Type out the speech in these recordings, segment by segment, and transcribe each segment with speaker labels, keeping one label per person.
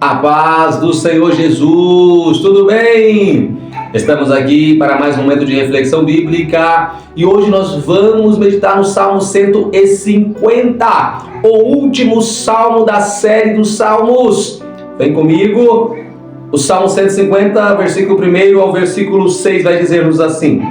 Speaker 1: A paz do Senhor Jesus, tudo bem? Estamos aqui para mais um momento de reflexão bíblica e hoje nós vamos meditar no Salmo 150, o último salmo da série dos Salmos. Vem comigo, o Salmo 150, versículo 1 ao versículo 6 vai dizer-nos assim: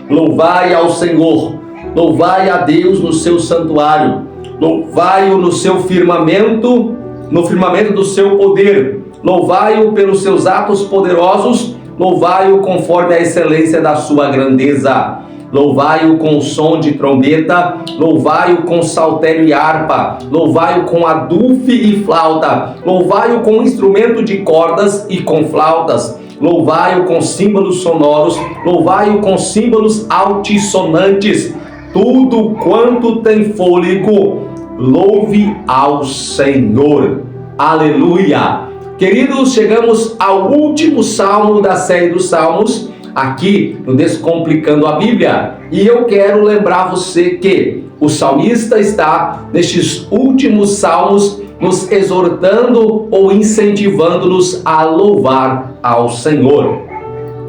Speaker 1: Louvai ao Senhor, louvai a Deus no seu santuário, louvai-o no seu firmamento, no firmamento do seu poder, louvai-o pelos seus atos poderosos, louvai-o conforme a excelência da sua grandeza, louvai-o com som de trombeta, louvai-o com saltério e harpa, louvai-o com adufe e flauta, louvai-o com instrumento de cordas e com flautas, louvai-o com símbolos sonoros, louvai-o com símbolos altissonantes, tudo quanto tem fôlego, louve ao Senhor. Aleluia! Queridos, chegamos ao último salmo da série dos Salmos, aqui no Descomplicando a Bíblia. E eu quero lembrar você que o salmista está, nestes últimos salmos, nos exortando ou incentivando-nos a louvar ao Senhor.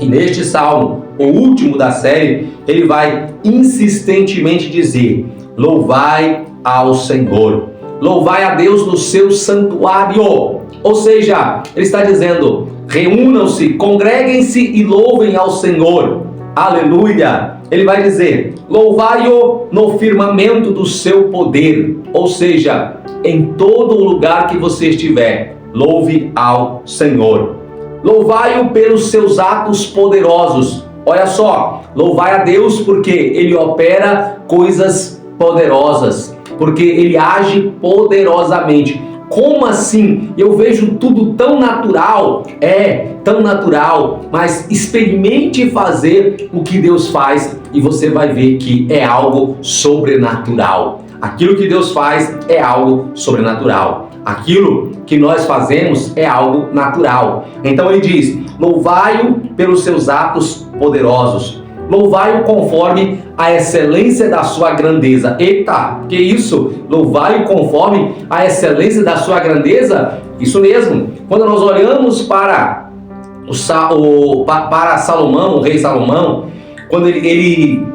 Speaker 1: E neste salmo, o último da série, ele vai insistentemente dizer: louvai ao Senhor, louvai a Deus no seu santuário. Ou seja, ele está dizendo: reúnam-se, congreguem-se e louvem ao Senhor. Aleluia! Ele vai dizer: louvai-o no firmamento do seu poder. Ou seja, em todo o lugar que você estiver, louve ao Senhor. Louvai-o pelos seus atos poderosos. Olha só, louvai a Deus porque Ele opera coisas poderosas, porque Ele age poderosamente. Como assim? Eu vejo tudo tão natural. Tão natural, mas experimente fazer o que Deus faz e você vai ver que é algo sobrenatural. Aquilo que Deus faz é algo sobrenatural. Aquilo que nós fazemos é algo natural. Então ele diz: louvai-o pelos seus atos poderosos. Louvai-o conforme a excelência da sua grandeza. Eita, que isso? Louvai-o conforme a excelência da sua grandeza? Isso mesmo. Quando nós olhamos para Salomão, o rei Salomão, quando ele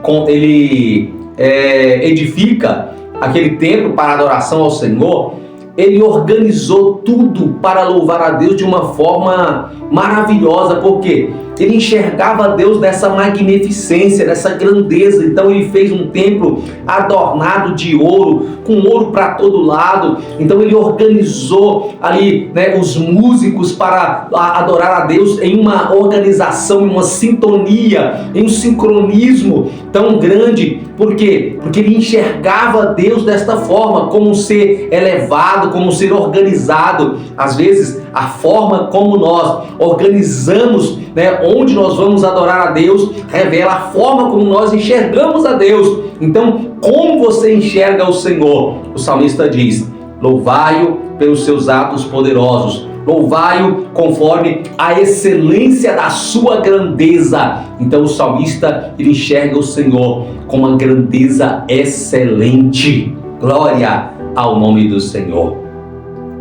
Speaker 1: edifica aquele templo para adoração ao Senhor, ele organizou tudo para louvar a Deus de uma forma maravilhosa, porque ele enxergava Deus dessa magnificência, dessa grandeza. Então ele fez um templo adornado de ouro, com ouro para todo lado. Então ele organizou ali, os músicos para adorar a Deus em uma organização, em uma sintonia, em um sincronismo tão grande. Por quê? Porque ele enxergava Deus desta forma, como um ser elevado, como um ser organizado. Às vezes, a forma como nós organizamos, onde nós vamos adorar a Deus, revela a forma como nós enxergamos a Deus. Então, como você enxerga o Senhor? O salmista diz: louvai-o pelos seus atos poderosos, louvai-o conforme a excelência da sua grandeza. Então o salmista, ele enxerga o Senhor com uma grandeza excelente. Glória ao nome do Senhor.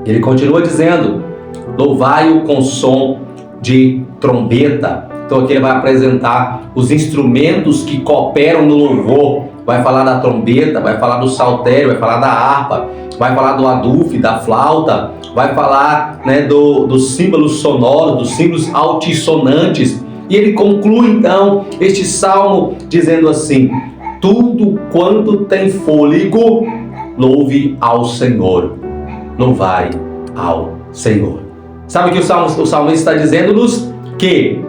Speaker 1: Ele continua dizendo: louvai-o com som de trombeta. Então aqui ele vai apresentar os instrumentos que cooperam no louvor. Vai falar da trombeta, vai falar do saltério, vai falar da harpa, vai falar do adufe, da flauta, vai falar dos símbolos sonoros, dos símbolos altissonantes. E ele conclui então este salmo dizendo assim: tudo quanto tem fôlego, louve ao Senhor. Louvai ao Senhor. Sabe que o salmista está dizendo-nos que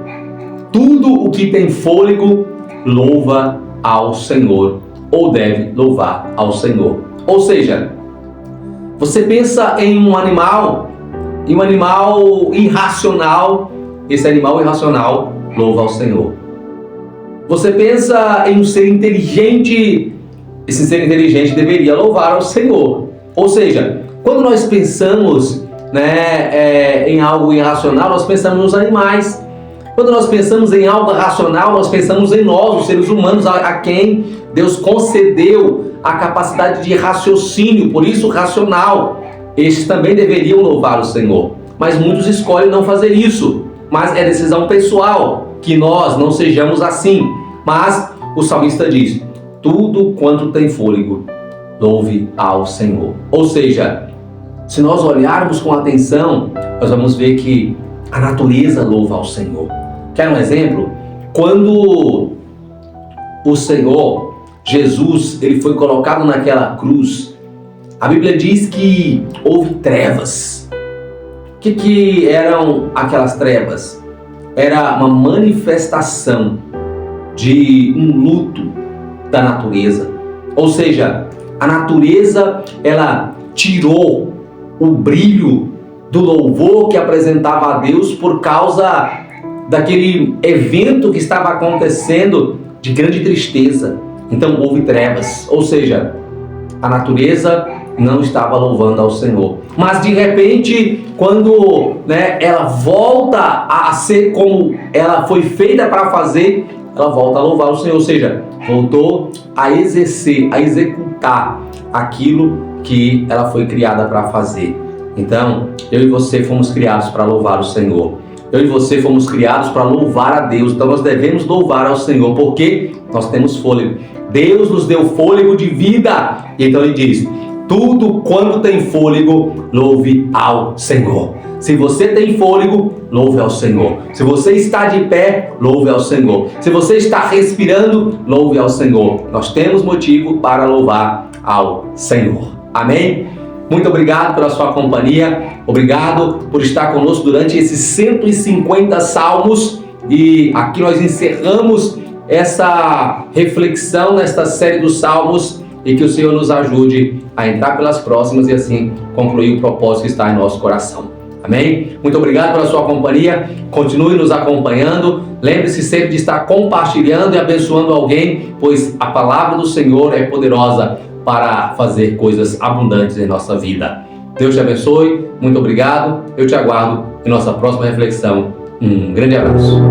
Speaker 1: tudo o que tem fôlego louva ao Senhor, ou deve louvar ao Senhor. Ou seja, você pensa em um animal irracional, esse animal irracional louva ao Senhor. Você pensa em um ser inteligente, esse ser inteligente deveria louvar ao Senhor. Ou seja, quando nós pensamos em algo irracional, nós pensamos nos animais. Quando nós pensamos em algo racional, nós pensamos em nós, os seres humanos, a quem Deus concedeu a capacidade de raciocínio, por isso racional. Estes também deveriam louvar o Senhor. mas muitos escolhem não fazer isso. Mas é decisão pessoal que nós não sejamos assim. Mas o salmista diz: tudo quanto tem fôlego, louve ao Senhor. Ou seja, se nós olharmos com atenção, nós vamos ver que a natureza louva ao Senhor. Quer um exemplo? Quando o Senhor Jesus, ele foi colocado naquela cruz, a Bíblia diz que houve trevas. O que eram aquelas trevas? Era uma manifestação de um luto da natureza. Ou seja, a natureza, ela tirou o brilho do louvor que apresentava a Deus por causa daquele evento que estava acontecendo de grande tristeza. Então houve trevas, ou seja, a natureza não estava louvando ao Senhor. Mas de repente, quando ela volta a ser como ela foi feita para fazer, ela volta a louvar o Senhor, ou seja, voltou a exercer, a executar aquilo que ela foi criada para fazer. Então, eu e você fomos criados para louvar o Senhor. Eu e você fomos criados para louvar a Deus. Então nós devemos louvar ao Senhor, porque nós temos fôlego. Deus nos deu fôlego de vida. E então ele diz: tudo quanto tem fôlego, louve ao Senhor. Se você tem fôlego, louve ao Senhor. Se você está de pé, louve ao Senhor. Se você está respirando, louve ao Senhor. Nós temos motivo para louvar ao Senhor. Amém? Muito obrigado pela sua companhia. Obrigado por estar conosco durante esses 150 salmos. E aqui nós encerramos essa reflexão nesta série dos salmos. E que o Senhor nos ajude a entrar pelas próximas e assim concluir o propósito que está em nosso coração. Amém? Muito obrigado pela sua companhia. Continue nos acompanhando. Lembre-se sempre de estar compartilhando e abençoando alguém, pois a palavra do Senhor é poderosa para fazer coisas abundantes em nossa vida. Deus te abençoe. Muito obrigado. Eu te aguardo em nossa próxima reflexão. Um grande abraço.